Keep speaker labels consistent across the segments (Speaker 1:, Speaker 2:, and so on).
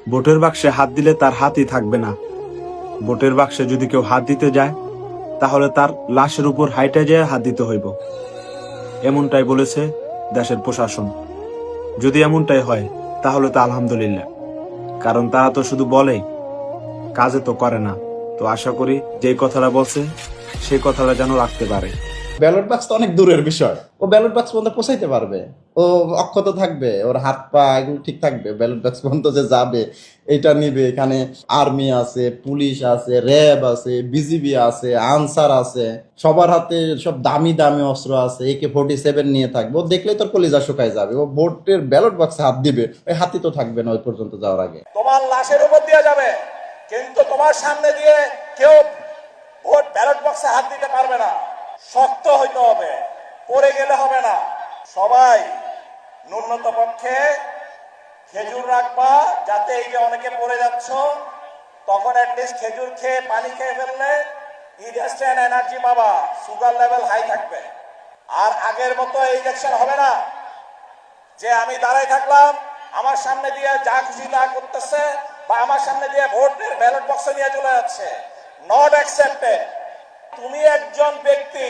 Speaker 1: ভোটের বাক্সে হাত দিলে তার হাতই থাকবে না। ভোটের বাক্সে যদি কেউ হাত দিতে যায় তাহলে তার লাশের উপর হাইটে যেয়ে হাত দিতে হইব। এমনটাই বলেছে দেশের প্রশাসন। যদি এমনটাই হয় তাহলে তো আলহামদুলিল্লাহ, কারণ তারা তো শুধু বলে, কাজে তো করে না। তো আশা করি যেই কথাটা বলছে সেই কথাটা যেন রাখতে পারে।
Speaker 2: ব্যালট বাক্স তো অনেক দূরের বিষয়, ও ব্যালট বাক্স পর্যন্ত পৌঁছাইতে পারবে, ও অক্ষত থাকবে, ওর হাত পা এগুলো ঠিক থাকবে, ব্যালট বাক্স পর্যন্ত যে যাবে এটা নিবে। এখানে আর্মি আছে, পুলিশ আছে, র্যাব আছে, বিজিবি আছে, আনসার আছে, সবার হাতে সব দামি দামি অস্ত্র আছে, AK-47 নিয়ে থাকবে। ও দেখলেই তোর কলিজা শুকায় যাবে। ও ভোটের ব্যালট বাক্সে হাত দিবে, ওই হাতই তো থাকবে না ওই পর্যন্ত যাওয়ার আগে।
Speaker 3: তোমার লাশের উপর দিয়ে যাবে, কিন্তু তোমার সামনে দিয়ে কেউ ভোট ব্যালট বক্সে হাত দিতে পারবে না। শক্ত হইতে হবে, পড়ে গেলে হবে না। সবাই ন্যূনতম পক্ষে খেজুর রাখবা, যাতে এই যে অনেকে পড়ে যাচ্ছ তখন অ্যাটলিস্ট খেজুর খেয়ে পানি খেয়ে ফেললে ইনস্ট্যান্ট এনার্জি পাবা, সুগার লেভেল হাই থাকবে। আর আগের মতো ইলেকশন হবে না যে আমি দাঁড়াই থাকলাম, আমার সামনে দিয়ে যা খুশি তা করতেছে, বা আমার সামনে দিয়ে ভোটের ব্যালট বক্সে নিয়ে চলে যাচ্ছে। Not accepted. তুমি একজন ব্যক্তি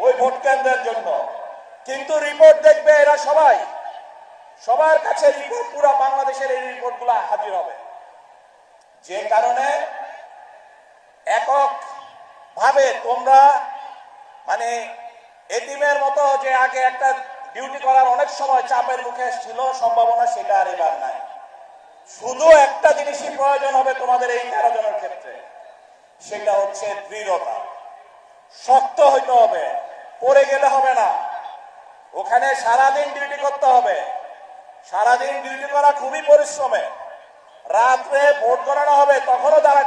Speaker 3: ওই ভোট কেন্দ্রের জন্য, কিন্তু রিপোর্ট দেখবে এরা সবাই, সবার কাছে রিপোর্ট, পুরো বাংলাদেশের এই রিপোর্টগুলো হাজির হবে। যে কারণে একক ভাবে তোমরা মানে এতিমের মতো যে আগে একটা ডিউটি করার অনেক সময় চাপের মুখে ছিল সম্ভাবনা, সেটা আর এবার নাই। শুধু একটা জিনিসই প্রয়োজন হবে তোমাদের এই 13 জনের ক্ষেত্রে, সেটা হচ্ছে দৃঢ়তা। শক্ত হইতে হবে, পড়ে গেলে হবে না। ওখানে সারাদিন ডিউটি করতে হবে, সারাদিন ডিউটি করা খুবই পরিশ্রমে। রাত্রে ভোট করানো হবে, তখনও দাঁড়ায়